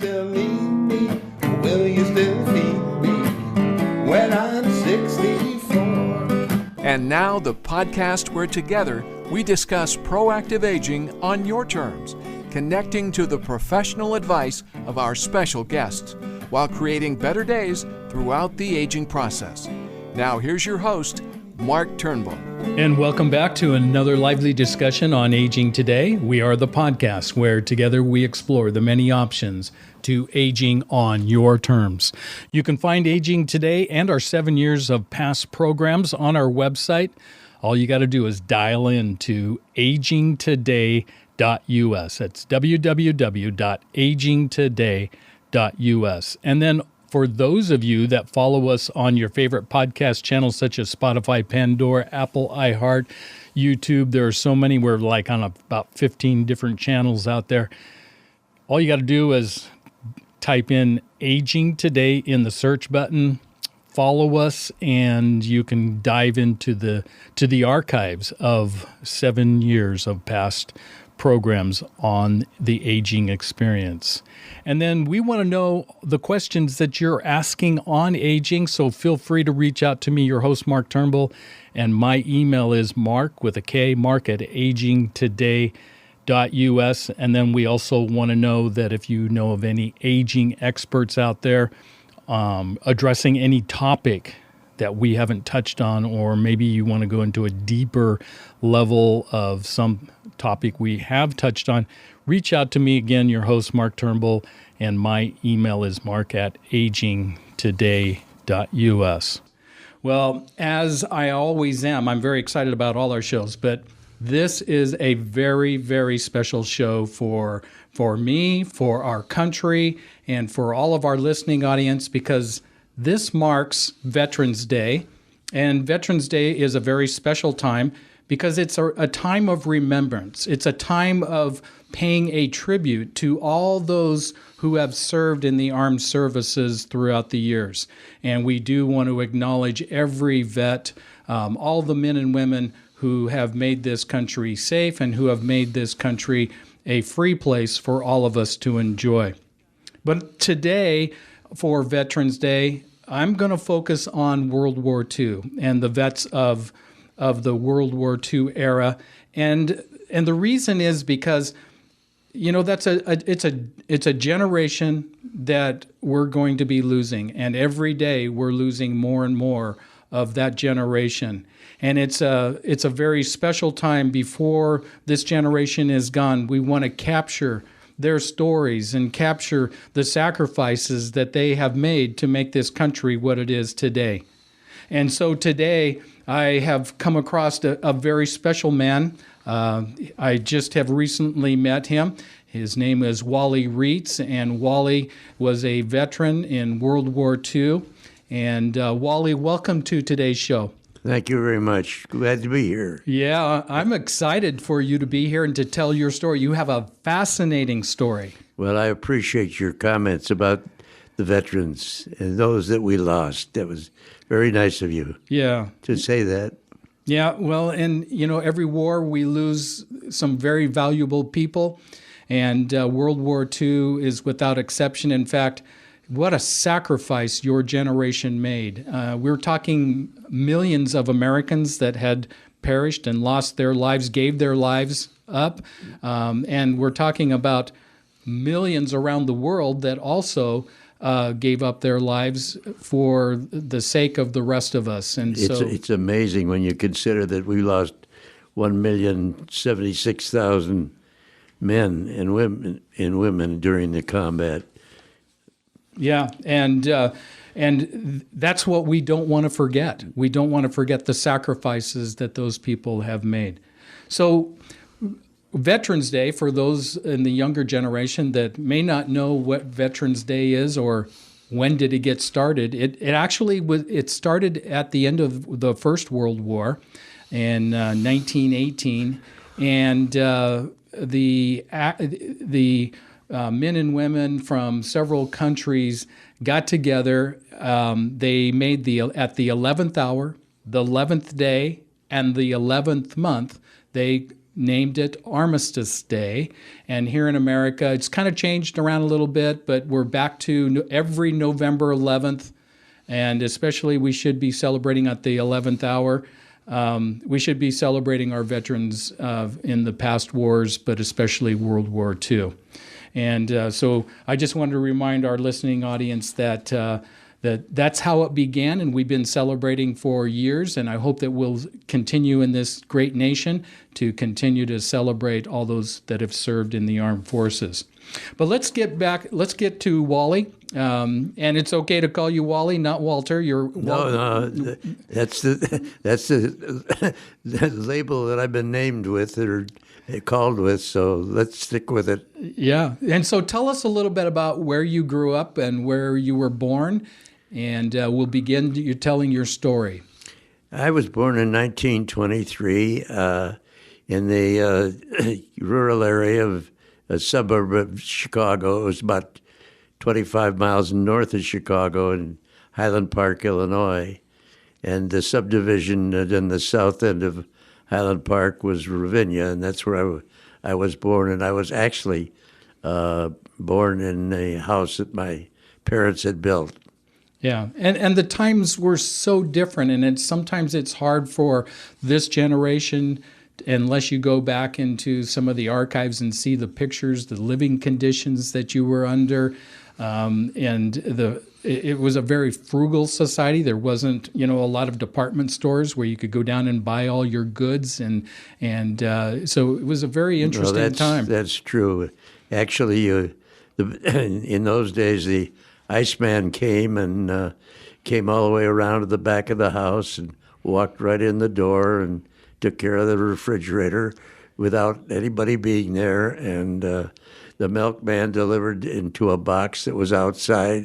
still need me? Will you still feed me when I'm 64? And now the podcast where together we discuss proactive aging on your terms, connecting to the professional advice of our special guests while creating better days throughout the aging process. Now here's your host, Mark Turnbull. And welcome back to another lively discussion on Aging Today. We are the podcast where together we explore the many options to aging on your terms. You can find Aging Today and our 7 years of past programs on our website. All you got to do is dial in to agingtoday.us. That's www.agingtoday.us. And then for those of you that follow us on your favorite podcast channels such as Spotify, Pandora, Apple, iHeart, YouTube, there are so many. We're like on about 15 different channels out there. All you got to do is type in Aging Today in the search button, follow us, and you can dive into the archives of 7 years of past programs on the aging experience. And then we want to know the questions that you're asking on aging, so feel free to reach out to me, your host, Mark Turnbull, and my email is mark with a K, mark@agingtoday.us. And then we also want to know that if you know of any aging experts out there addressing any topic that we haven't touched on, or maybe you want to go into a deeper level of some topic we have touched on, reach out to me again, your host, Mark Turnbull, and my email is mark@agingtoday.us. Well, as I always am, I'm very excited about all our shows, but this is a very, very special show for me, for our country, and for all of our listening audience, because this marks Veterans Day, and Veterans Day is a very special time because it's a time of remembrance. It's a time of paying a tribute to all those who have served in the armed services throughout the years. And we do want to acknowledge every vet, all the men and women who have made this country safe and who have made this country a free place for all of us to enjoy. But today, for Veterans Day, I'm going to focus on World War II and the vets of the World War II era, and the reason is because, you know, it's a generation that we're going to be losing, and every day we're losing more and more of that generation, and it's a very special time before this generation is gone. We want to capture their stories and capture the sacrifices that they have made to make this country what it is today. And so today I have come across a very special man. I just have recently met him. His name is Wally Reitz, and Wally was a veteran in World War II. And Wally, welcome to today's show. Thank you very much. Glad to be here. Yeah, I'm excited for you to be here and to tell your story. You have a fascinating story. Well, I appreciate your comments about the veterans and those that we lost. That was very nice of you. Yeah. To say that. Yeah, well, and you know, every war we lose some very valuable people, and World War II is without exception. In fact, what a sacrifice your generation made. We're talking millions of Americans that had perished and lost their lives, gave their lives up. And we're talking about millions around the world that also gave up their lives for the sake of the rest of us. And it's amazing when you consider that we lost 1,076,000 men and women during the combat. Yeah, and that's what we don't want to forget. We don't want to forget the sacrifices that those people have made. So Veterans Day, for those in the younger generation that may not know what Veterans Day is or when did it get started, it started at the end of the First World War in 1918, and the men and women from several countries got together. They made at the 11th hour, the 11th day, and the 11th month, they named it Armistice Day. And here in America, it's kind of changed around a little bit, but we're back to every November 11th. And especially we should be celebrating at the 11th hour. We should be celebrating our veterans in the past wars, but especially World War II. And so I just want to remind our listening audience that that's how it began, and we've been celebrating for years, and I hope that we'll continue in this great nation to continue to celebrate all those that have served in the armed forces. But let's get to Wally, and it's okay to call you Wally, not Walter. No, that's the label that I've been named with or called with, so let's stick with it. Yeah, and so tell us a little bit about where you grew up and where you were born, and we'll begin you telling your story. I was born in 1923 in the rural area of a suburb of Chicago. It was about 25 miles north of Chicago in Highland Park, Illinois. And the subdivision in the south end of Highland Park was Ravinia, and that's where I was born. And I was actually born in a house that my parents had built. Yeah, and the times were so different, and sometimes it's hard for this generation, unless you go back into some of the archives and see the pictures, the living conditions that you were under, it was a very frugal society. There wasn't, a lot of department stores where you could go down and buy all your goods, and so it was a very interesting time. That's true. Actually, in those days, the Iceman came and came all the way around to the back of the house and walked right in the door and took care of the refrigerator without anybody being there. And the milkman delivered into a box that was outside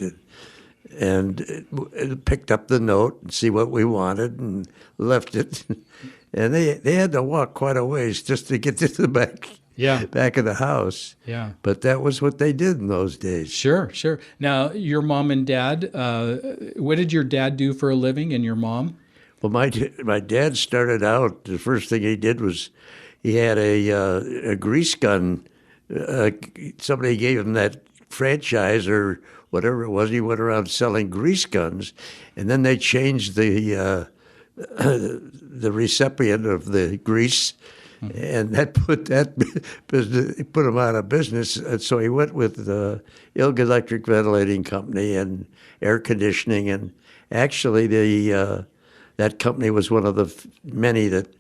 and picked up the note and see what we wanted and left it. And they had to walk quite a ways just to get to the back of the house. Yeah. But that was what they did in those days. Sure. Now, your mom and dad, what did your dad do for a living and your mom? Well, my dad started out, the first thing he did was he had a grease gun. Somebody gave him that franchise or whatever it was. He went around selling grease guns, and then they changed the recipient of the grease, and that put him out of business. And so he went with the Ilg Electric Ventilating Company and air conditioning, and actually that company was one of the many that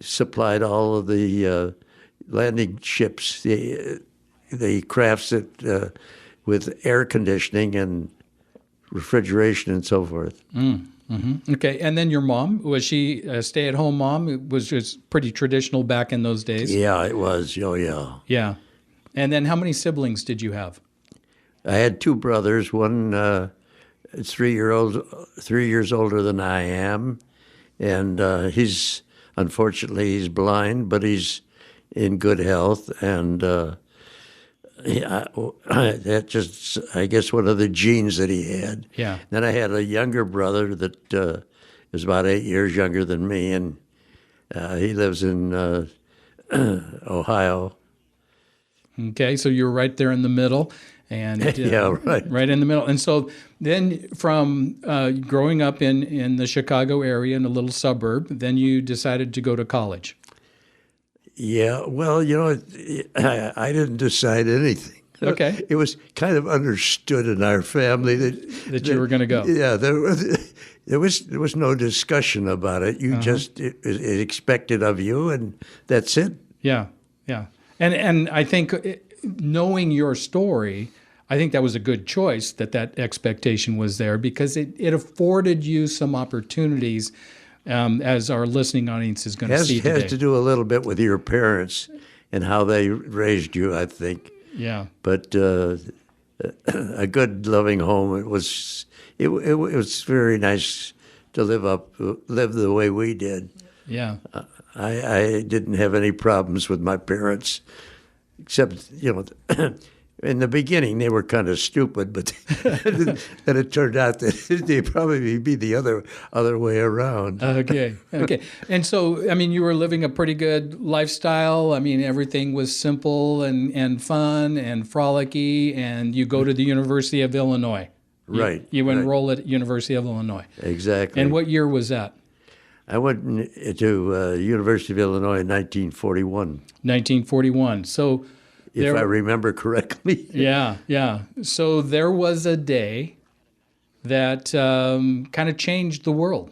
supplied all of the landing ships, the crafts that with air conditioning and refrigeration and so forth. Mm-hmm. Okay, and then your mom, was she a stay-at-home mom? It was just pretty traditional back in those days? Yeah, it was. Oh, yeah. Yeah. And then how many siblings did you have? I had two brothers. One 3 years older than I am, and unfortunately he's blind, but he's in good health, and that just, I guess, one of the genes that he had. Yeah. Then I had a younger brother that is about 8 years younger than me, and he lives in Ohio. Okay, so you're right there in the middle. And yeah, right. Right in the middle. And so then from growing up in the Chicago area in a little suburb, then you decided to go to college. Yeah, well, I didn't decide anything. Okay. It was kind of understood in our family that you were going to go. Yeah, there was no discussion about it. You just it expected of you, and that's it. Yeah. And I think knowing your story, I think that was a good choice that expectation was there, because it afforded you some opportunities, as our listening audience is going to see today. It has to do a little bit with your parents and how they raised you, I think. Yeah. But a good, loving home. It was very nice to live the way we did. Yeah. I didn't have any problems with my parents, except in the beginning they were kind of stupid, but then it turned out that they'd probably be the other way around. Okay. And so, I mean, you were living a pretty good lifestyle. I mean, everything was simple and fun and frolicky, and you go to the University of Illinois. Right. You right. enroll at University of Illinois. Exactly. And what year was that? I went to University of Illinois in 1941. 1941. So, if I remember correctly. Yeah. So there was a day that kind of changed the world.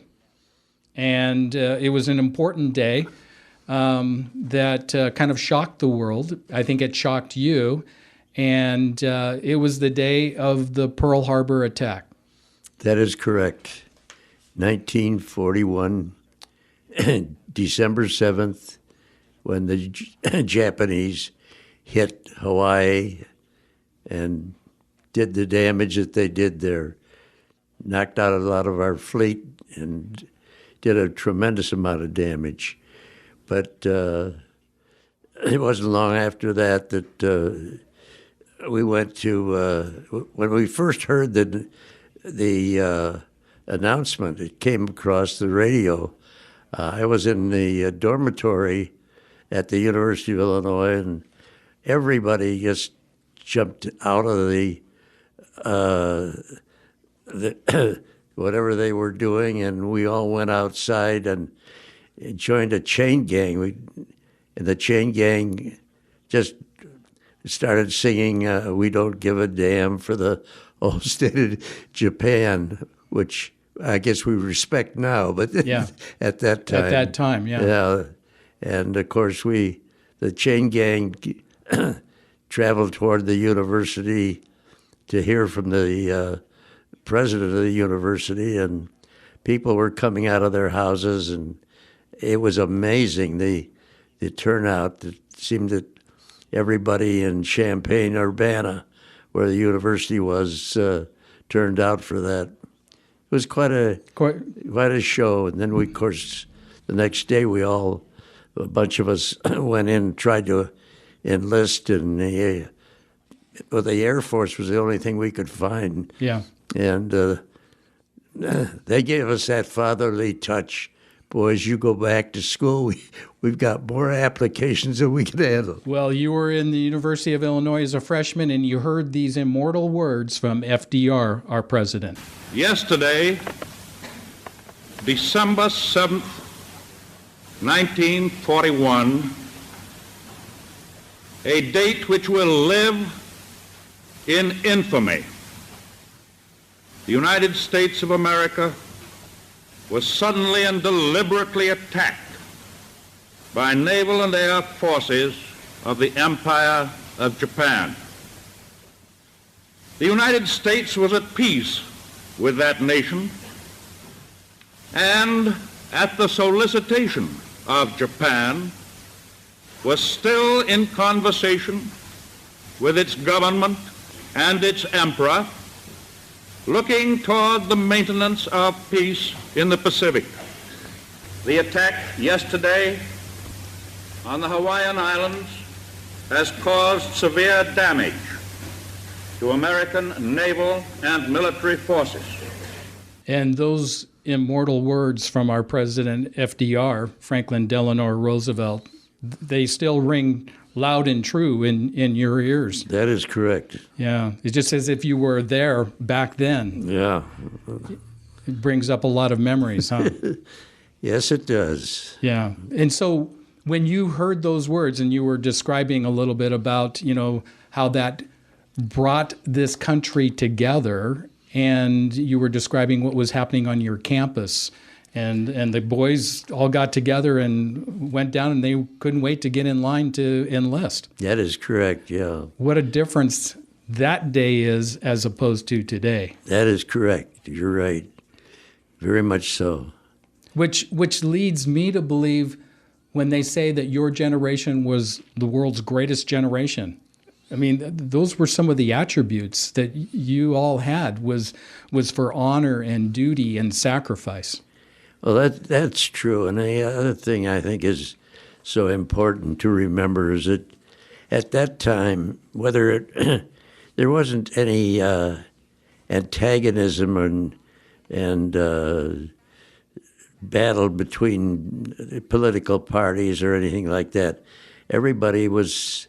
And it was an important day that kind of shocked the world. I think it shocked you. And it was the day of the Pearl Harbor attack. That is correct. 1941, December 7th, when the Japanese hit Hawaii and did the damage that they did there, knocked out a lot of our fleet and did a tremendous amount of damage. But it wasn't long after that we went to, when we first heard the announcement, it came across the radio. I was in the dormitory at the University of Illinois, and everybody just jumped out of the whatever they were doing, and we all went outside and joined a chain gang. And the chain gang just started singing "We Don't Give a Damn" for the whole state of Japan, which I guess we respect now, but Yeah. at that time. At that time, yeah. Yeah, and of course the chain gang traveled toward the university to hear from the president of the university, and people were coming out of their houses, and it was amazing, the turnout. It seemed that everybody in Champaign-Urbana, where the university was, turned out for that. It was quite a show. And then we, of course, the next day a bunch of us went in and tried to enlist, and the Air Force was the only thing we could find. Yeah. And they gave us that fatherly touch. Boys, you go back to school. We've got more applications than we can handle. Well, you were in the University of Illinois as a freshman, and you heard these immortal words from FDR, our president. Yesterday, December 7th, 1941, a date which will live in infamy. The United States of America was suddenly and deliberately attacked by naval and air forces of the Empire of Japan. The United States was at peace with that nation, and at the solicitation of Japan, was still in conversation with its government and its emperor, looking toward the maintenance of peace in the Pacific. The attack yesterday on the Hawaiian Islands has caused severe damage to American naval and military forces. And those immortal words from our president, FDR, Franklin Delano Roosevelt, they still ring loud and true in your ears. That is correct. Yeah. It's just as if you were there back then. Yeah. It brings up a lot of memories, huh? Yes, it does. Yeah. And so when you heard those words and you were describing a little bit about, how that brought this country together, and you were describing what was happening on your campus, and the boys all got together and went down, and they couldn't wait to get in line to enlist. That is correct, yeah. What a difference that day is as opposed to today. That is correct. You're right. Very much so. Which leads me to believe when they say that your generation was the world's greatest generation. I mean, those were some of the attributes that you all had was for honor and duty and sacrifice. Well, that's true. And the other thing I think is so important to remember is that at that time, whether there wasn't any antagonism and battle between political parties or anything like that. Everybody was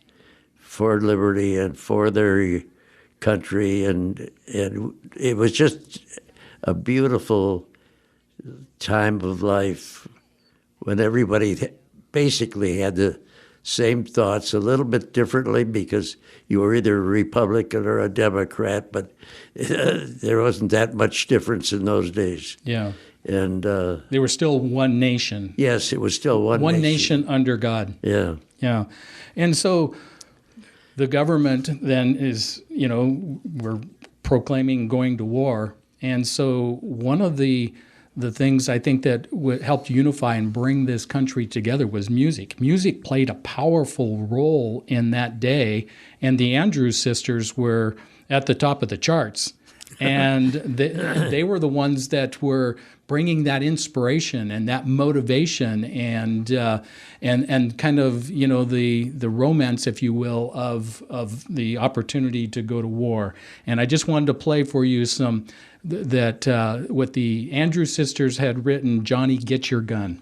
for liberty and for their country, and it was just a beautiful time of life when everybody basically had the same thoughts, a little bit differently because you were either a Republican or a Democrat, but there wasn't that much difference in those days. Yeah. And they were still one nation. yes, it was still one nation under God. Yeah. Yeah. And so the government then is, we're proclaiming going to war. And so one of the things I think that helped unify and bring this country together was music. Music played a powerful role in that day, and the Andrews Sisters were at the top of the charts. And they were the ones that were bringing that inspiration and that motivation and kind of the romance, if you will, of the opportunity to go to war. And I just wanted to play for you some that what the Andrews Sisters had written, "Johnny, Get Your Gun."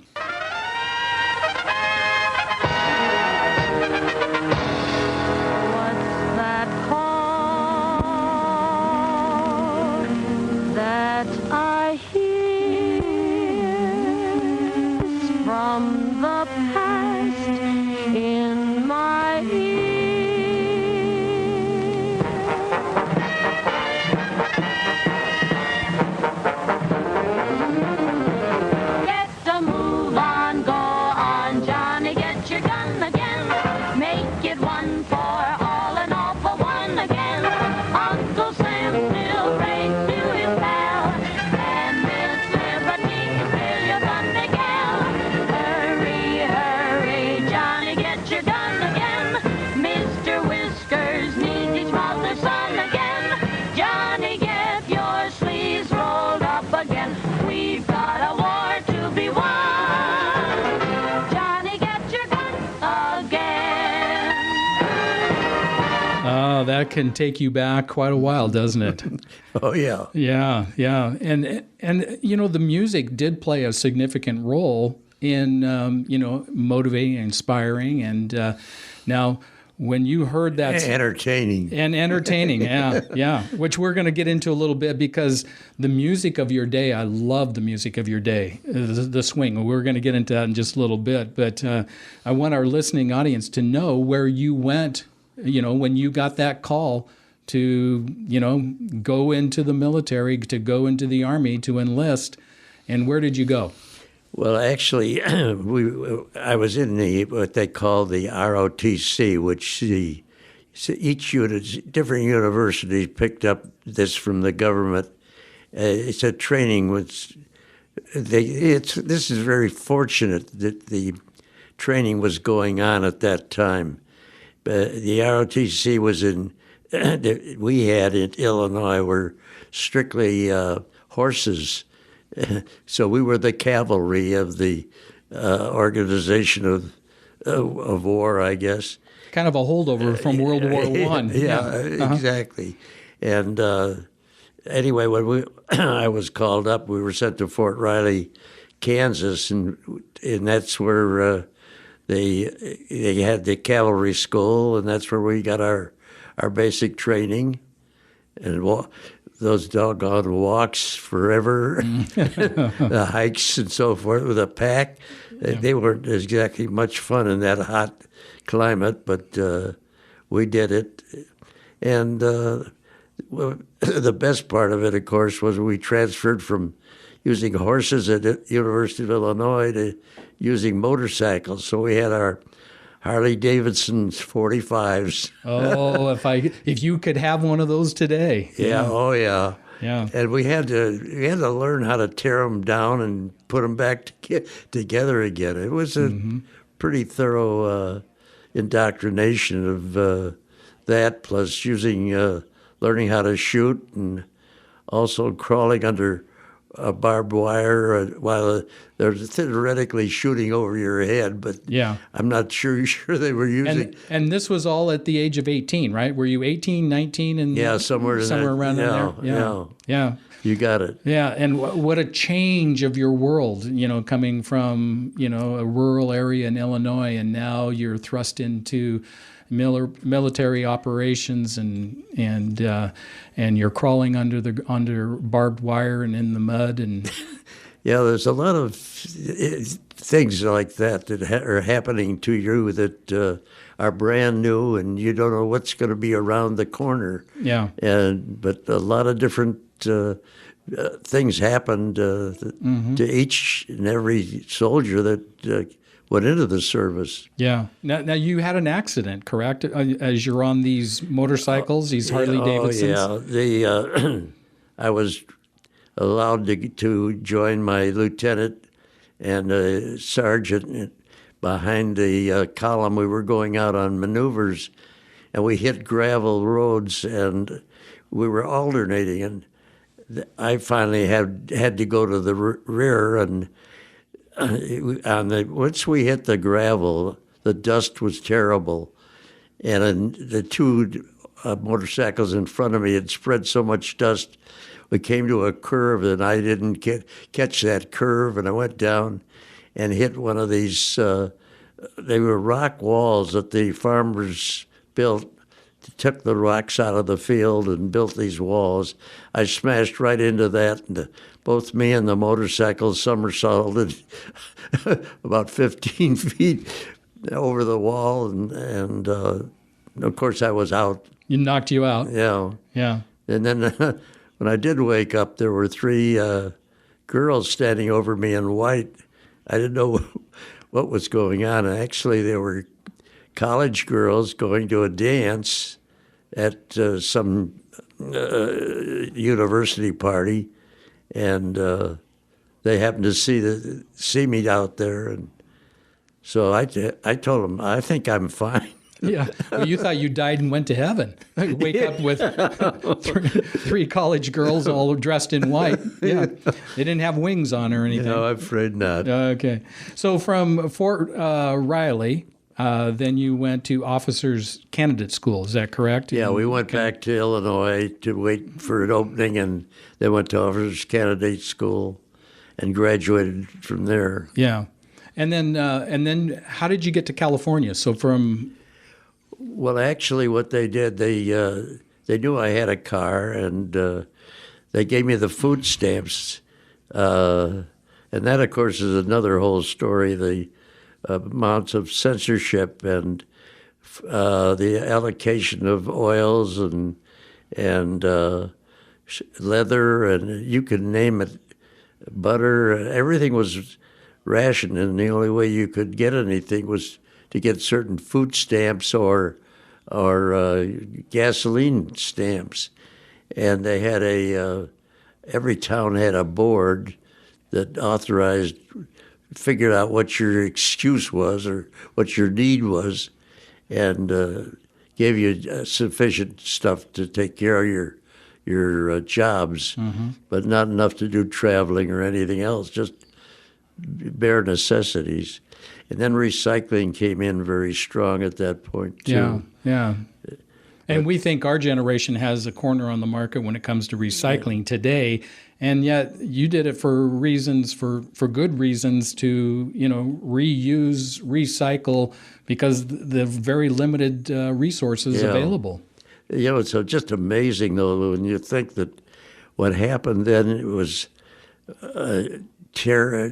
That can take you back quite a while, doesn't it? Oh, yeah. Yeah, yeah. And the music did play a significant role in, motivating, inspiring. And now when you heard that... Entertaining. And entertaining, yeah, yeah. Which we're going to get into a little bit because the music of your day, I love the music of your day, the swing. We're going to get into that in just a little bit. But I want our listening audience to know where you went when you got that call to, go into the military, to go into the Army, to enlist, and where did you go? Well, actually, I was in what they call the ROTC, which each different universities picked up this from the government. It's a training this is very fortunate that the training was going on at that time. The ROTC was we had in Illinois were strictly horses. So we were the cavalry of the organization of war, I guess. Kind of a holdover from World War I. Yeah, exactly. And anyway, when I was called up, we were sent to Fort Riley, Kansas, and that's where they had the cavalry school, and that's where we got our basic training, and those doggone walks forever, the hikes and so forth with a pack. They weren't exactly much fun in that hot climate, but we did it. And the best part of it, of course, was we transferred from using horses at the University of Illinois to using motorcycles. So we had our Harley Davidson's 45s. Oh, if you could have one of those today. Yeah. Oh, yeah. Yeah. And we had to learn how to tear them down and put them back together again. It was a pretty thorough indoctrination of that, plus learning how to shoot, and also crawling under barbed wire while they're theoretically shooting over your head, but Yeah. I'm not sure they were using. And this was all at the age of 18, right? Were you 18, 19? And Yeah, somewhere around in there? Yeah. You got it. Yeah, and what a change of your world, coming from, a rural area in Illinois, and now you're thrust into military operations, and you're crawling under barbed wire and in the mud, and Yeah, there's a lot of things like that are happening to you that are brand new, and you don't know what's going to be around the corner. yeah. But a lot of different things happened to each and every soldier that went into the service. Yeah. Now you had an accident, correct? As you're on these motorcycles, these Harley Davidsons. Oh, yeah. I was allowed to join my lieutenant and sergeant behind the column. We were going out on maneuvers, and we hit gravel roads, and we were alternating. And I finally had to go to the rear, and once we hit the gravel, the dust was terrible, and the two motorcycles in front of me had spread so much dust. We came to a curve, and I didn't catch that curve, and I went down and hit one of these. They were rock walls that the farmers built. Took the rocks out of the field and built these walls. I smashed right into that, and both me and the motorcycle somersaulted about 15 feet over the wall, and of course I was out. You knocked you out. Yeah. Yeah. And then when I did wake up, there were three girls standing over me in white. I didn't know what was going on. Actually, they were college girls going to a dance at some university party, and they happened to see me out there, and so I told them, I think I'm fine. Yeah. Well, you thought you died and went to heaven. Wake up with three college girls all dressed in white. Yeah. They didn't have wings on or anything. No, I'm afraid not. Okay. So from Fort Riley, then you went to Officers Candidate School. Is that correct? Yeah, we went back to Illinois to wait for an opening, and then went to Officers Candidate School and graduated from there. Yeah. And then how did you get to California? So from... Well, actually, what they did, they knew I had a car, and they gave me the food stamps. And that, of course, is another whole story, the amounts of censorship and the allocation of oils and leather, and you can name it, butter. Everything was rationed, and the only way you could get anything was to get certain food stamps or gasoline stamps. And they had every town had a board that figured out what your excuse was or what your need was, and gave you sufficient stuff to take care of your jobs, but not enough to do traveling or anything else, just bare necessities. And then recycling came in very strong at that point, too. Yeah. And we think our generation has a corner on the market when it comes to recycling today, and yet you did it for good reasons to, reuse, recycle, because the very limited resources available. It's just amazing, though, when you think that what happened then, it was terror.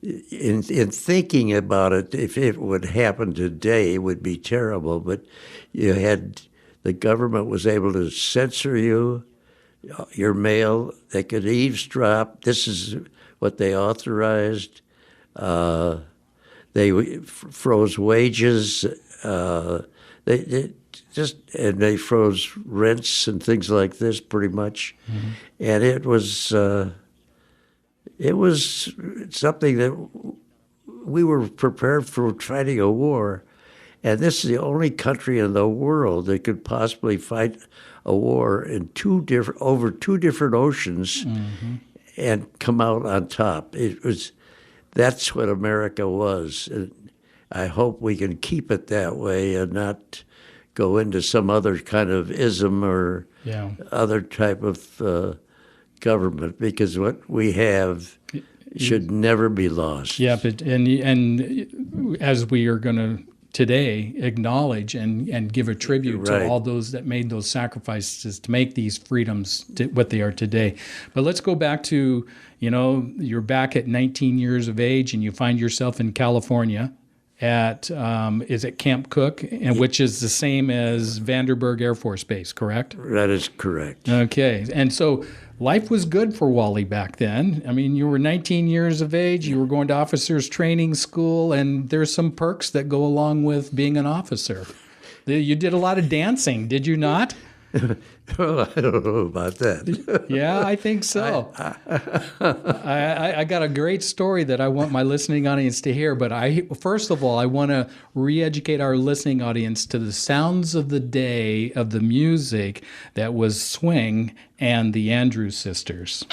In thinking about it, if it would happen today, it would be terrible. But the government was able to censor your mail. They could eavesdrop. This is what they authorized. They froze wages. They froze rents and things like this, pretty much. Mm-hmm. And it was something that we were prepared for, fighting a war. And this is the only country in the world that could possibly fight a war in over two different oceans. Mm-hmm. and come out on top. That's what America was. And I hope we can keep it that way and not go into some other kind of ism or other type of government, because what we have should never be lost. Yeah, but and as we are going to today acknowledge and give a tribute to all those that made those sacrifices to make these freedoms what they are today. But let's go back to, you're back at 19 years of age and you find yourself in California at, is it Camp Cook, and which is the same as Vandenberg Air Force Base, correct? That is correct. Okay. And so life was good for Wally back then. I mean, you were 19 years of age, you were going to officers training school, and there's some perks that go along with being an officer. You did a lot of dancing, did you not? Well, I don't know about that. Yeah, I think so. I got a great story that I want my listening audience to hear, but first of all, I want to re-educate our listening audience to the sounds of the day of the music that was swing and the Andrews Sisters.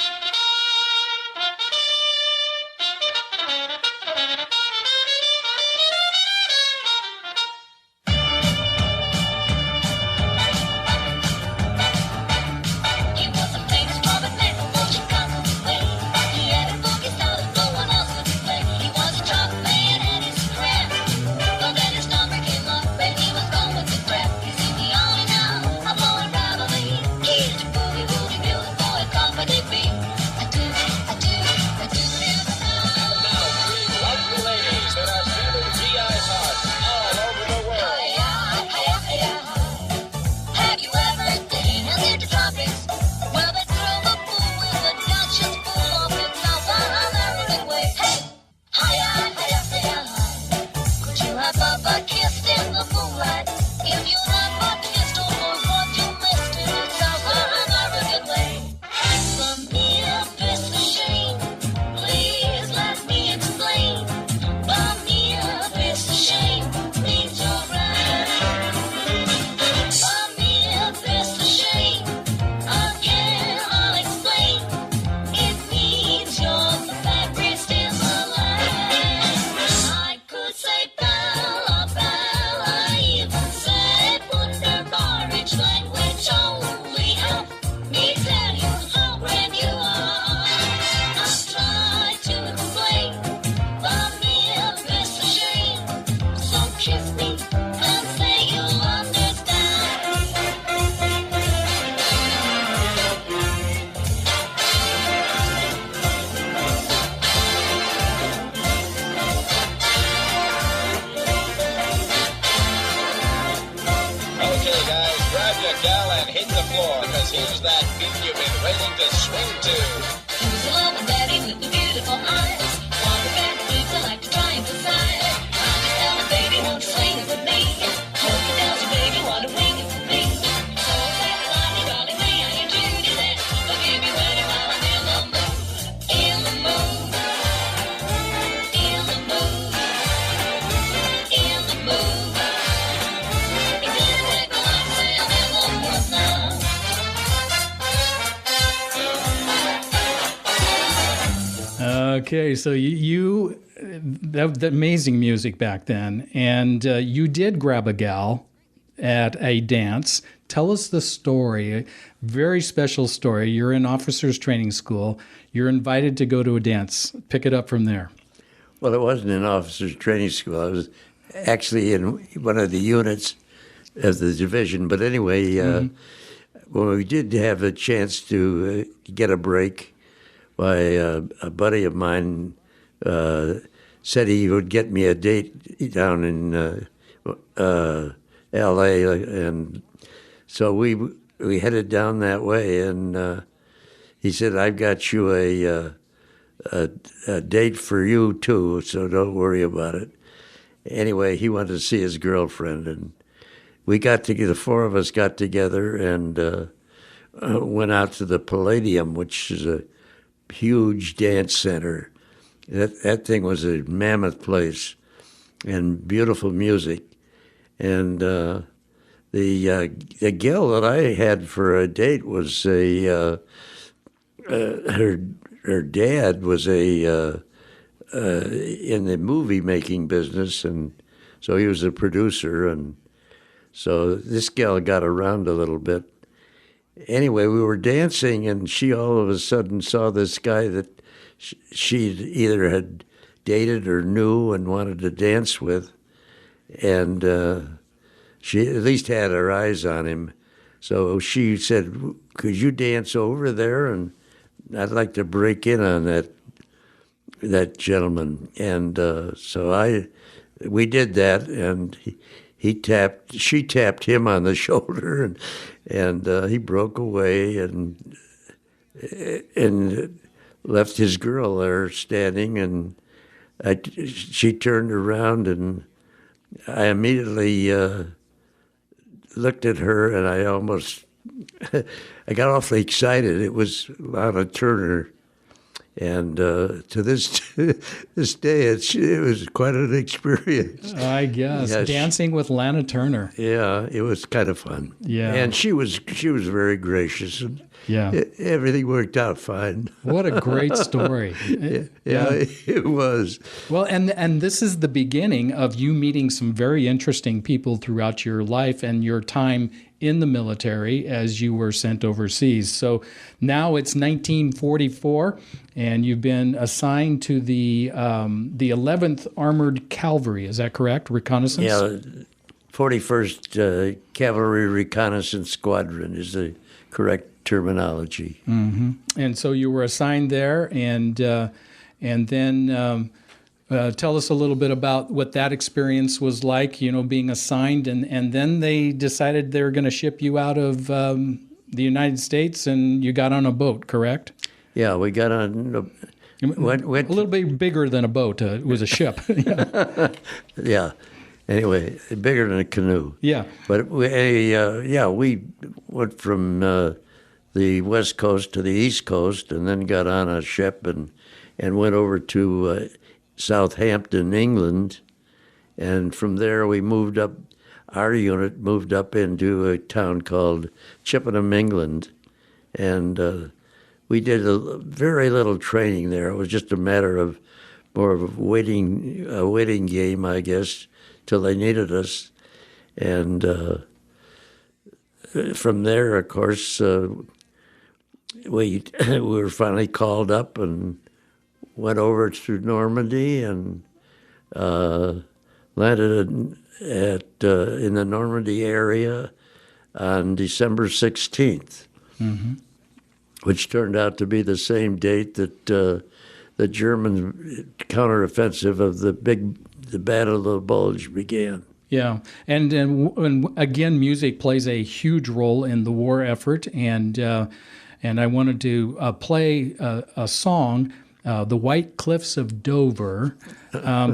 Okay, so that amazing music back then, and you did grab a gal at a dance. Tell us the story, a very special story. You're in officers training school. You're invited to go to a dance. Pick it up from there. Well, it wasn't in officers training school. I was actually in one of the units of the division. But anyway, when we did have a chance to get a break, a buddy of mine said he would get me a date down in L.A., and so we headed down that way, and he said, "I've got you a date for you too, so don't worry about it." Anyway, he wanted to see his girlfriend, and we got together. The four of us got together and went out to the Palladium, which is a huge dance center. That thing was a mammoth place, and beautiful music. And the gal that I had for a date was her her dad was in the movie making business, and so he was a producer, and so this gal got around a little bit. Anyway, we were dancing, and she all of a sudden saw this guy that she either had dated or knew and wanted to dance with, and she at least had her eyes on him. So she said, "Could you dance over there? And I'd like to break in on that gentleman." And so we did that, and she tapped him on the shoulder, and he broke away and left his girl there standing, and she turned around, and I immediately looked at her, and I got awfully excited. It was Lana Turner. And to this day, it was quite an experience. I guess dancing with Lana Turner. Yeah, it was kind of fun. Yeah, and she was very gracious, and everything worked out fine. What a great story! It was. Well, and this is the beginning of you meeting some very interesting people throughout your life and your time in the military as you were sent overseas. So now it's 1944, and you've been assigned to the 11th Armored Cavalry. Is that correct? Reconnaissance? Yeah, 41st Cavalry Reconnaissance Squadron is the correct terminology. Mm-hmm. And so you were assigned there, and then tell us a little bit about what that experience was like, being assigned, and then they decided they were going to ship you out of the United States, and you got on a boat, correct? Yeah, we got on. A little bit bigger than a boat. It was a ship. Yeah. Anyway, bigger than a canoe. Yeah. But we went from the West Coast to the East Coast, and then got on a ship and went over to Southampton, England, and from there we moved up. Our unit moved up into a town called Chippenham, England, and we did very little training there. It was just a matter of more of a waiting game, I guess, till they needed us, and from there, of course, we were finally called up and went over to Normandy and landed in the Normandy area on December 16th, which turned out to be the same date that the German counteroffensive of the Battle of the Bulge began. Yeah, and again, music plays a huge role in the war effort, and I wanted to play a song, "The White Cliffs of Dover,"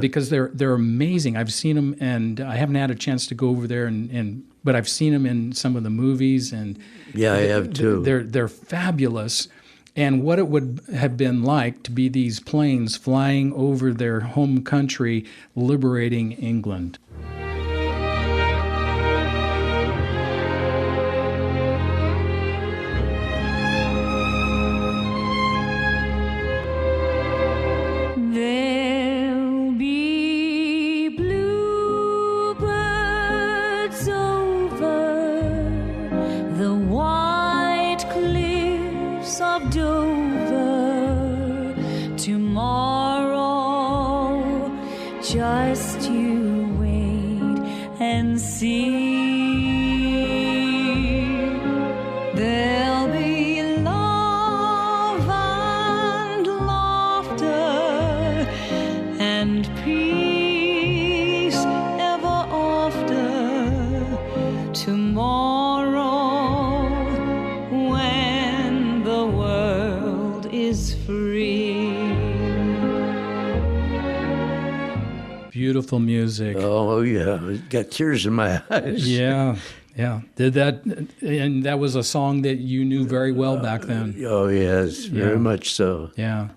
because they're amazing. I've seen them, and I haven't had a chance to go over there, but I've seen them in some of the movies, and yeah, I have too. They're fabulous. And what it would have been like to be these planes flying over their home country, liberating England. There'll be bluebirds over the white cliffs of Dover tomorrow. Just you wait and see. There'll be love and laughter and peace ever after tomorrow, when the world is free. Beautiful music. Oh yeah, got tears in my eyes. Yeah. Did that, and that was a song that you knew very well back then. Oh yes, very much so. Yeah.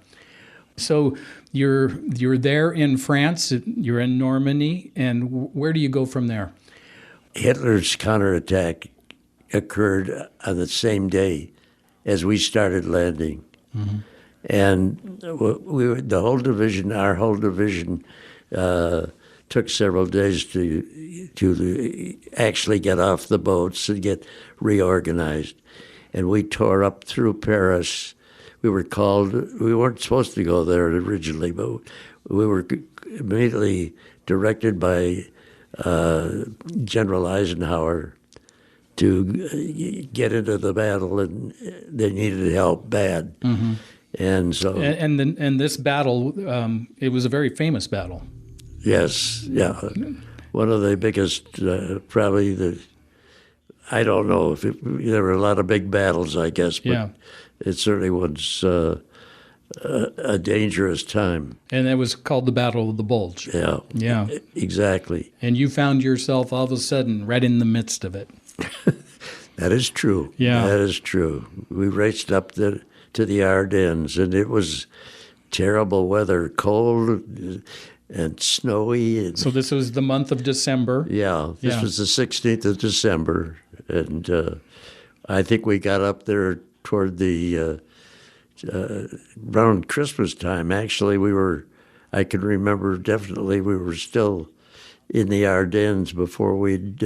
So you're there in France. You're in Normandy, and where do you go from there? Hitler's counterattack occurred on the same day as we started landing, And the whole division, our whole division, took several days to actually get off the boats and get reorganized. And we tore up through Paris. We weren't supposed to go there originally, but we were immediately directed by General Eisenhower to get into the battle, and they needed help bad. Mm-hmm. And so, and this battle, it was a very famous battle. Yes, yeah, one of the biggest, probably I don't know if there were a lot of big battles, I guess, but it certainly was a dangerous time. And it was called the Battle of the Bulge. Yeah, exactly. And you found yourself all of a sudden right in the midst of it. That is true. Yeah, that is true. We raced up to the Ardennes, and it was terrible weather, cold and snowy. So this was the month of December. Yeah, this was the 16th of December, and I think we got up there toward the around Christmas time. Actually, I can remember definitely we were still in the Ardennes before we'd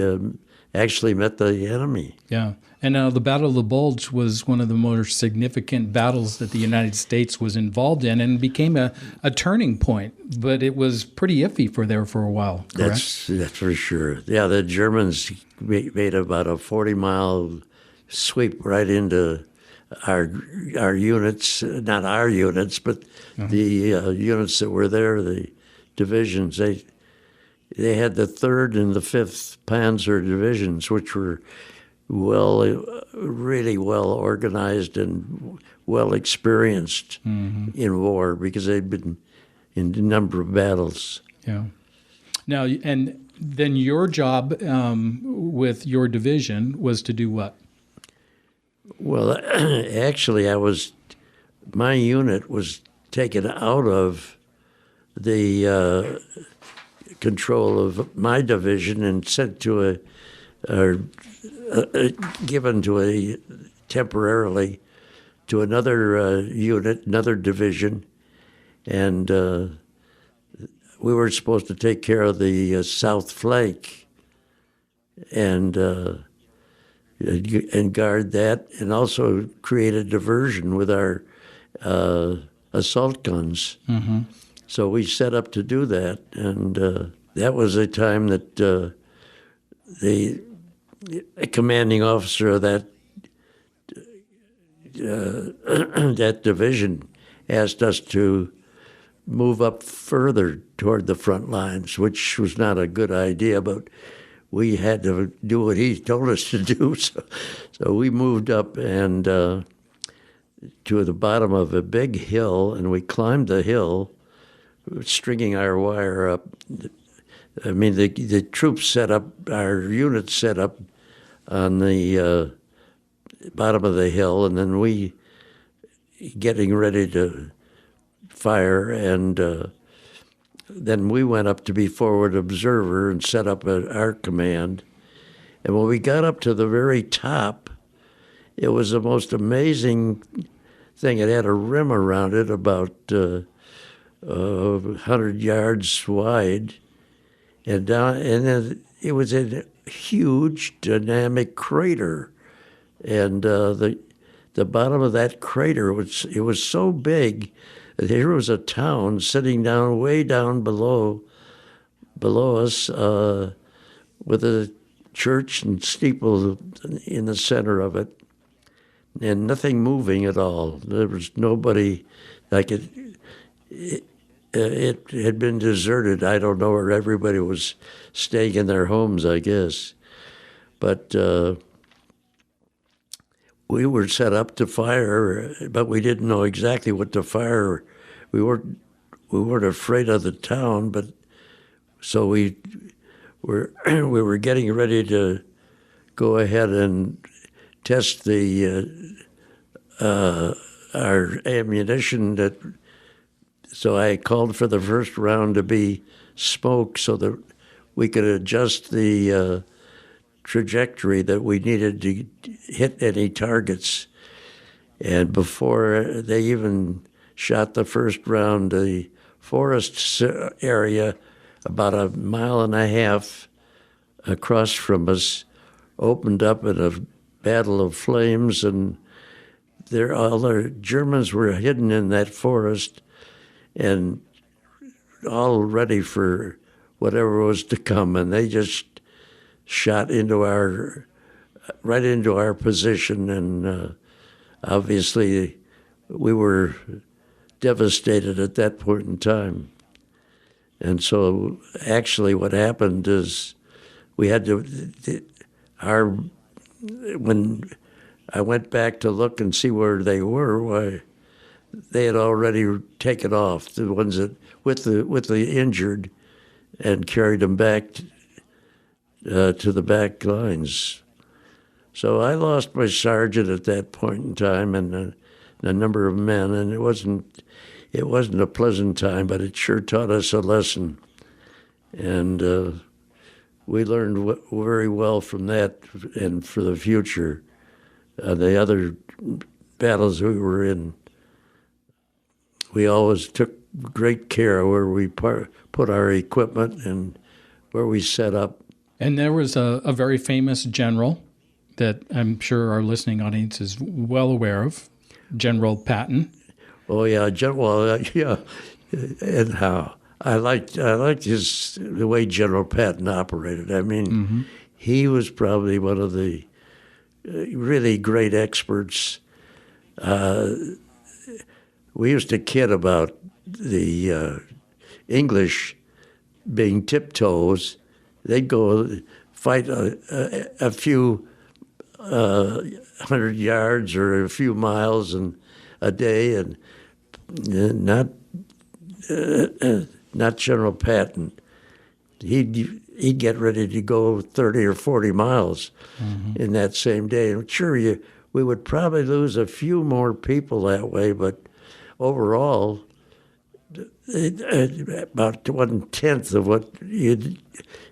actually met the enemy. Yeah. And now the Battle of the Bulge was one of the more significant battles that the United States was involved in, and became a turning point. But it was pretty iffy for a while, correct? That's for sure. Yeah, the Germans made about a 40-mile sweep right into our units, not our units, but the units that were there, the divisions. They had the 3rd and the 5th Panzer divisions, which were really well organized and well experienced in war, because they'd been in a number of battles. Yeah. Now, and then your job with your division was to do what? Well, actually, my unit was taken out of the control of my division and sent to given temporarily to another unit, another division, and we were supposed to take care of the south flank and guard that, and also create a diversion with our assault guns. Mm-hmm. So we set up to do that, and that was a time that the commanding officer of that that division asked us to move up further toward the front lines, which was not a good idea, but we had to do what he told us to do. So we moved up and to the bottom of a big hill, and we climbed the hill, stringing our wire up. I mean, the troops set up, our units set up on the bottom of the hill, and then we getting ready to fire, and then we went up to be forward observer and set up our command. And when we got up to the very top, it was the most amazing thing. It had a rim around it about 100 yards wide, and then it was a huge dynamic crater, and the bottom of that crater was so big that here was a town sitting way down below us, with a church and steeple in the center of it, and nothing moving at all. There was nobody. Like it had been deserted. I don't know where everybody was staying in their homes, I guess. But we were set up to fire, but we didn't know exactly what to fire. We weren't afraid of the town, but so we were getting ready to go ahead and test our ammunition. So I called for the first round to be smoke so that we could adjust the trajectory that we needed to hit any targets. And before they even shot the first round. The forest area, about a mile and a half across from us, opened up in a battle of flames, and all the Germans were hidden in that forest and all ready for whatever was to come, and they just shot right into our position, and obviously we were devastated at that point in time. And so actually what happened is we had to, when I went back to look and see where they were, why, they had already taken off, the ones that with the injured, and carried them back to the back lines. So I lost my sergeant at that point in time, and a number of men, and it wasn't a pleasant time, but it sure taught us a lesson, and we learned very well from that, and for the future, the other battles we were in, we always took great care where we put our equipment and where we set up. And there was a very famous general that I'm sure our listening audience is well aware of, General Patton. Oh yeah, yeah, and how I liked the way General Patton operated. I mean, he was probably one of the really great experts. We used to kid about the English being tiptoes. They'd go fight a few 100 yards or a few miles a day, and not General Patton. He'd get ready to go 30 or 40 miles in that same day. And sure, we would probably lose a few more people that way, but overall, about 1/10 of what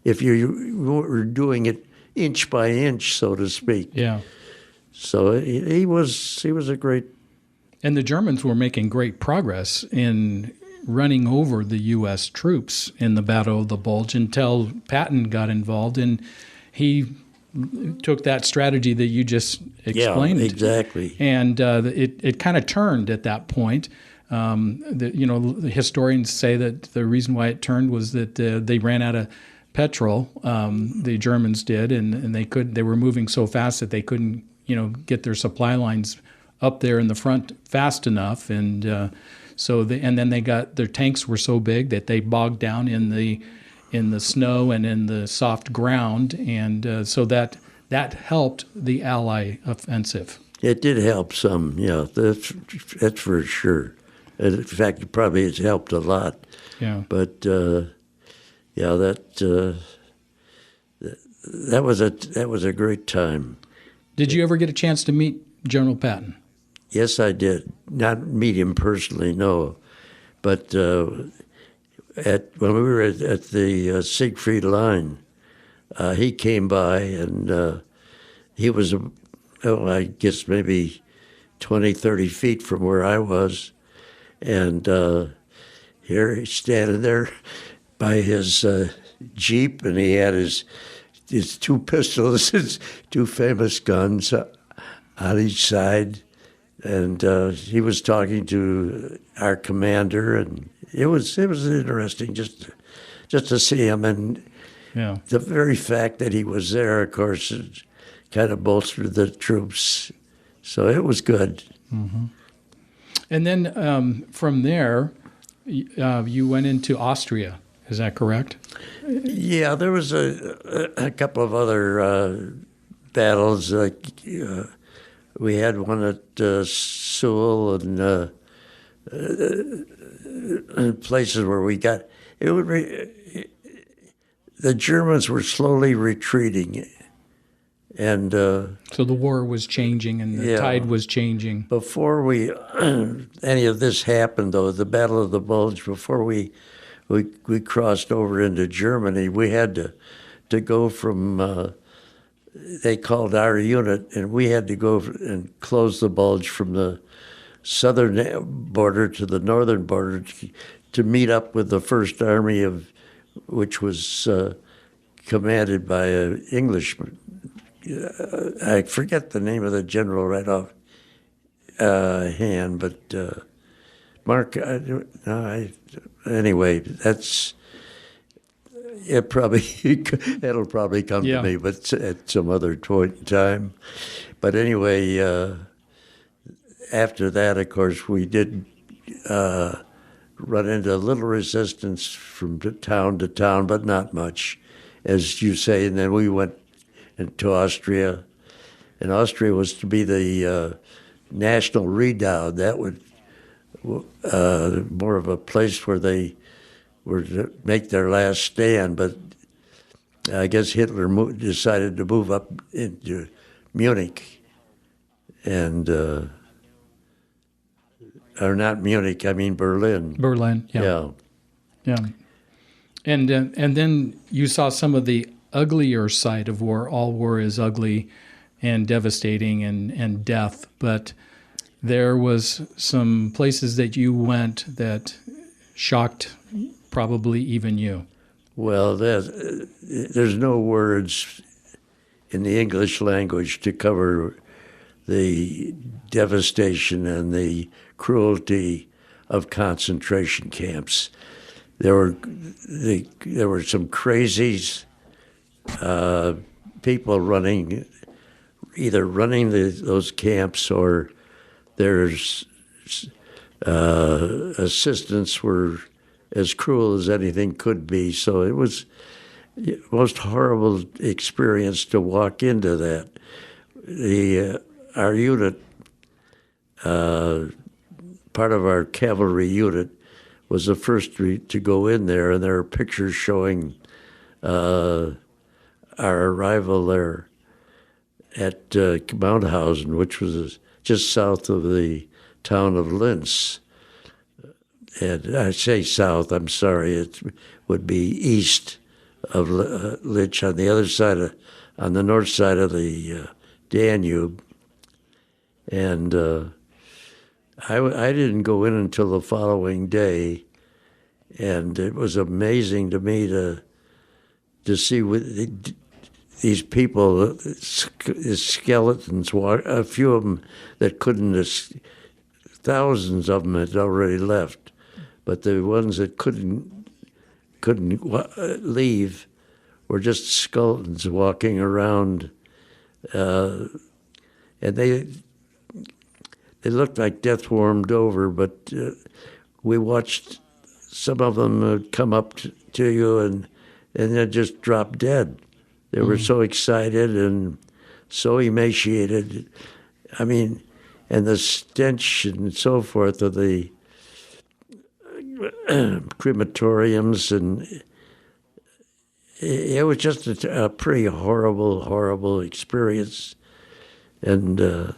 if you were doing it inch by inch, so to speak. Yeah. So he was a great. And the Germans were making great progress in running over the U.S. troops in the Battle of the Bulge until Patton got involved, and he took that strategy that you just explained. Yeah, exactly. And it kind of turned at that point. The historians say that the reason why it turned was that they ran out of petrol. The Germans did, and they were moving so fast that they couldn't, get their supply lines up there in the front fast enough, and then they got their tanks were so big that they bogged down in the snow and in the soft ground, and so that helped the Allied offensive. It did help some, yeah. That's for sure. In fact, it probably has helped a lot. Yeah. But that was a great time. Did you ever get a chance to meet General Patton? Yes, I did. Not meet him personally, no. But when we were at the Siegfried Line, he came by, and he was, I guess maybe 20, 30 feet from where I was. And here he's standing there by his Jeep, and he had his two pistols, his two famous guns on each side. And he was talking to our commander, and it was interesting just to see him. And the very fact that he was there, of course, kind of bolstered the troops. So it was good. Mm-hmm. And then from there, you went into Austria. Is that correct? Yeah, there was a couple of other battles. We had one at Sewell and places where we got it. The Germans were slowly retreating, and so the war was changing and the tide was changing. Before any of this happened, though, the Battle of the Bulge, before we crossed over into Germany, we had to go from. They called our unit, and we had to go and close the bulge from the southern border to the northern border to meet up with the First Army, which was commanded by an Englishman. I forget the name of the general right off hand, but Mark. Anyway, that's it. Probably that'll probably come to me, but at some other point in time. But anyway, after that, of course, we did run into a little resistance from town to town, but not much, as you say. And then we went into Austria, and Austria was to be the national redoubt. That would more of a place where they were to make their last stand. But I guess Hitler decided to move up into Munich, and or not Munich, I mean Berlin. Berlin, yeah. And then you saw some of the uglier side of war. All war is ugly and devastating and death, but there was some places that you went that shocked probably even you. Well, there's no words in the English language to cover the devastation and the cruelty of concentration camps. There were some crazies, people either running those camps, or their assistants were as cruel as anything could be. So it was the most horrible experience to walk into that. Our unit, part of our cavalry unit, was the first to go in there, and there are pictures showing our arrival there at Mauthausen, which was just south of the town of Linz. And I say south, I'm sorry, it would be east of Linz, on the other side on the north side of the Danube. And I didn't go in until the following day, and it was amazing to me to see these people, skeletons, a few of them that thousands of them had already left, but the ones that couldn't leave were just skeletons walking around, and they looked like death warmed over, but we watched some of them come up to you and then just drop dead. They were so excited and so emaciated. I mean, and the stench and so forth of the crematoriums, and it was just a pretty horrible experience. And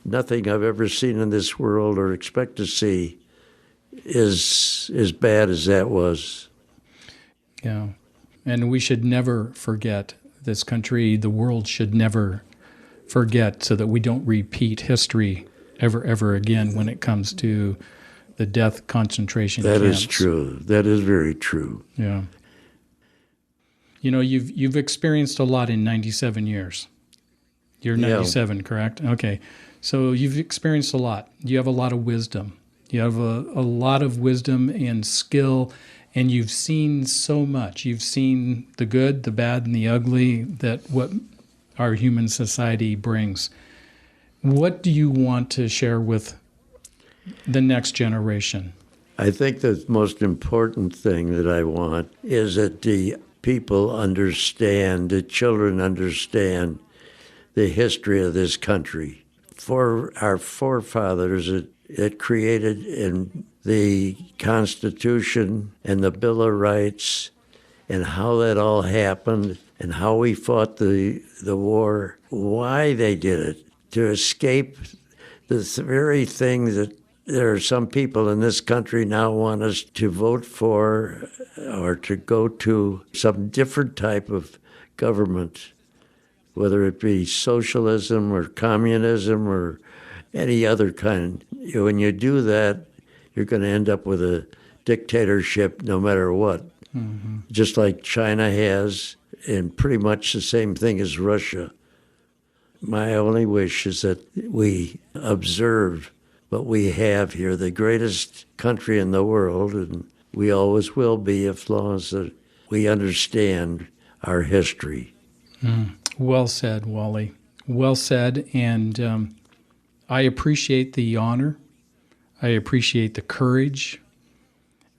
nothing I've ever seen in this world or expect to see is as bad as that was. Yeah. And we should never forget this country. The world should never forget, so that we don't repeat history ever again when it comes to the death concentration camps. That is true. That is very true. Yeah. You know, you've experienced a lot in 97 years. You're 97, correct? Okay. So you've experienced a lot. You have a lot of wisdom. You have a lot of wisdom and skill, and you've seen so much. You've seen the good, the bad, and the ugly that what our human society brings. What do you want to share with the next generation? I think the most important thing that I want is that the people understand, the children understand the history of this country. For our forefathers, it created in the Constitution and the Bill of Rights, and how that all happened, and how we fought the war, why they did it, to escape the very thing that there are some people in this country now want us to vote for, or to go to some different type of government, whether it be socialism or communism or any other kind. When you do that, you're going to end up with a dictatorship no matter what, just like China has, and pretty much the same thing as Russia. My only wish is that we observe what we have here, the greatest country in the world, and we always will be as long as we understand our history. Well said, Wally. Well said, and I appreciate the honor. I appreciate the courage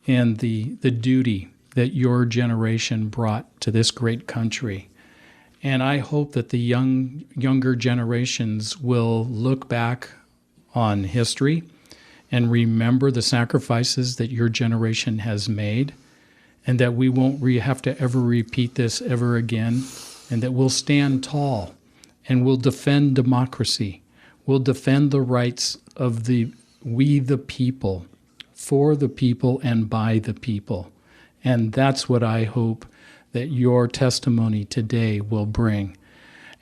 and the duty that your generation brought to this great country. And I hope that the younger generations will look back on history and remember the sacrifices that your generation has made, and that we won't have to ever repeat this ever again, and that we'll stand tall and we'll defend democracy. We'll defend the rights of we the people, for the people and by the people. And that's what I hope that your testimony today will bring.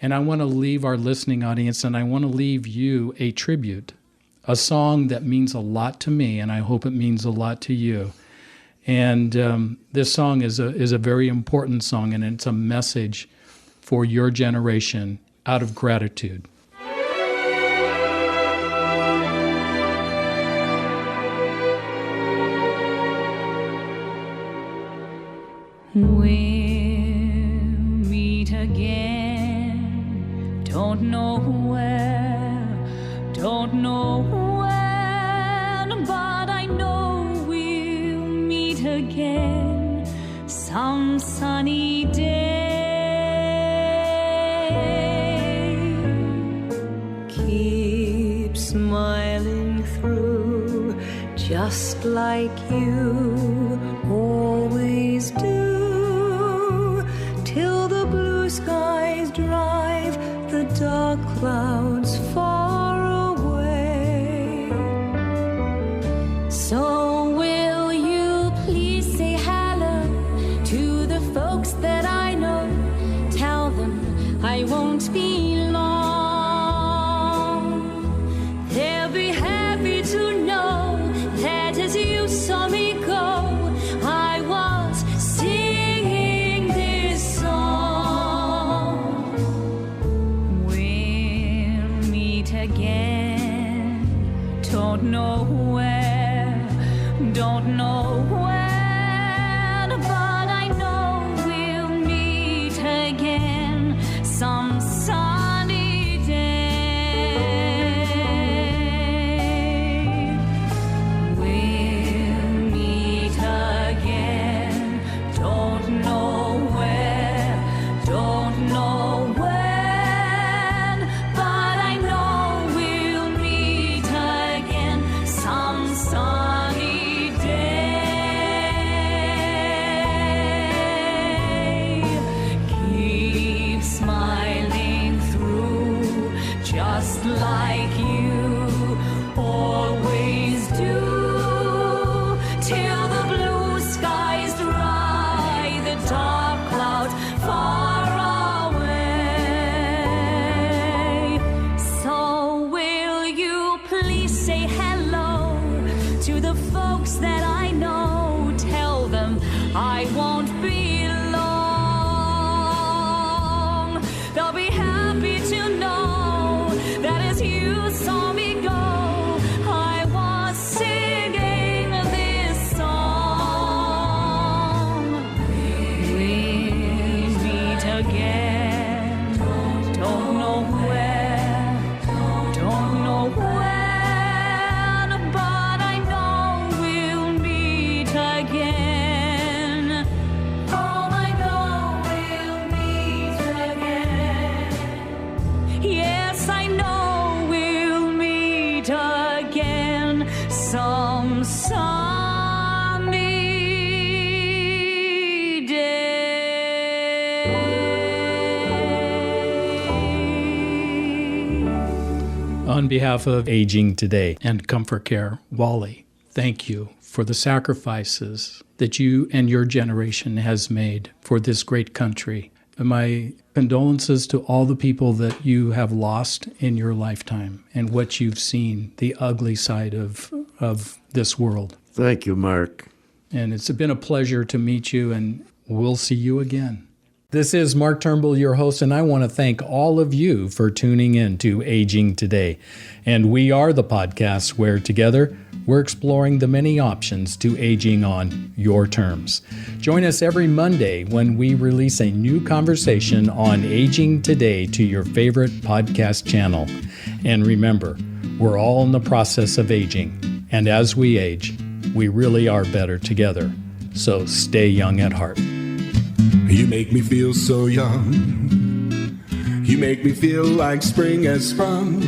And I want to leave our listening audience, and I want to leave you a tribute, a song that means a lot to me, and I hope it means a lot to you. And this song is a very important song, and it's a message for your generation out of gratitude. We'll meet again, don't know where, don't know when, but I know we'll meet again some sunny day. Keep smiling through, just like you always do. Till the blue skies drive the dark clouds far away. So will you please say hello to the folks that I know? Tell them I won't be long. They'll be happy to know that as you saw me go, I was singing this song. We'll meet again, don't know where, don't know when, but I know we'll meet again some sunny day. We'll meet again, don't know where, don't know when, but I know we'll meet again some sunny day. Keep smiling through, just like you always do, till the blue skies dry the dark clouds far away. So will you please say hello to the folks that I know? Tell them I won't be long. They'll be happy to know that as you saw me go, I was singing this song. We'll meet again, don't know where, don't know when, but I know we'll meet again. Oh, I know we'll meet again. Yes, I know we'll meet again some sunny day. On behalf of Aging Today and Comfort Care, Wally, thank you for the sacrifices that you and your generation has made for this great country. My condolences to all the people that you have lost in your lifetime and what you've seen, the ugly side of this world. Thank you, Mark. And it's been a pleasure to meet you, and we'll see you again. This is Mark Turnbull, your host, and I want to thank all of you for tuning in to Aging Today. And we are the podcast where together we're exploring the many options to aging on your terms. Join us every Monday when we release a new conversation on Aging Today to your favorite podcast channel. And remember, we're all in the process of aging. And as we age, we really are better together. So stay young at heart. You make me feel so young. You make me feel like spring has sprung.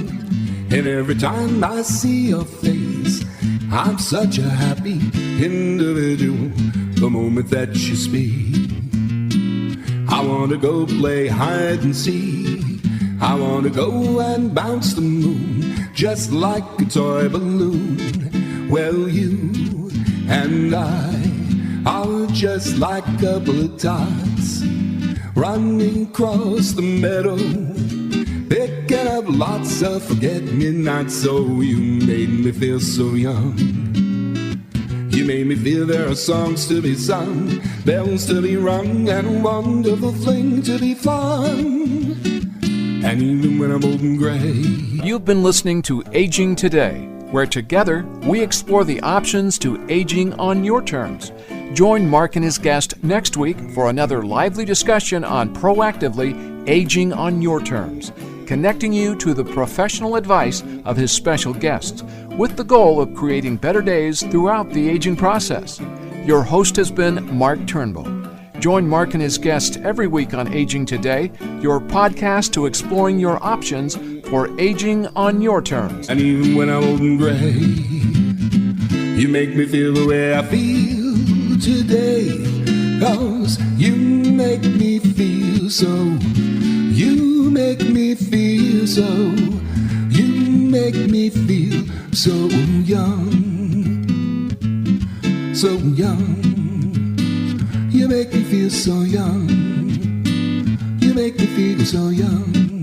And every time I see your face, I'm such a happy individual the moment that you speak. I want to go play hide and seek. I want to go and bounce the moon just like a toy balloon. Well, you and I are just like a couple of tots running across the meadow, picking up lots of forget-me-nots. So you made me feel so young. You made me feel there are songs to be sung, bells to be rung, and a wonderful fling to be fun. And even when I'm old and gray. You've been listening to Aging Today, where together we explore the options to aging on your terms. Join Mark and his guest next week for another lively discussion on proactively aging on your terms, connecting you to the professional advice of his special guests, with the goal of creating better days throughout the aging process. Your host has been Mark Turnbull. Join Mark and his guests every week on Aging Today, your podcast to exploring your options for aging on your terms. And even when I'm old and gray, you make me feel the way I feel today. 'Cause you make me feel so. You make me feel so. You make me feel so young. So young. You make me feel so young. You make me feel so young.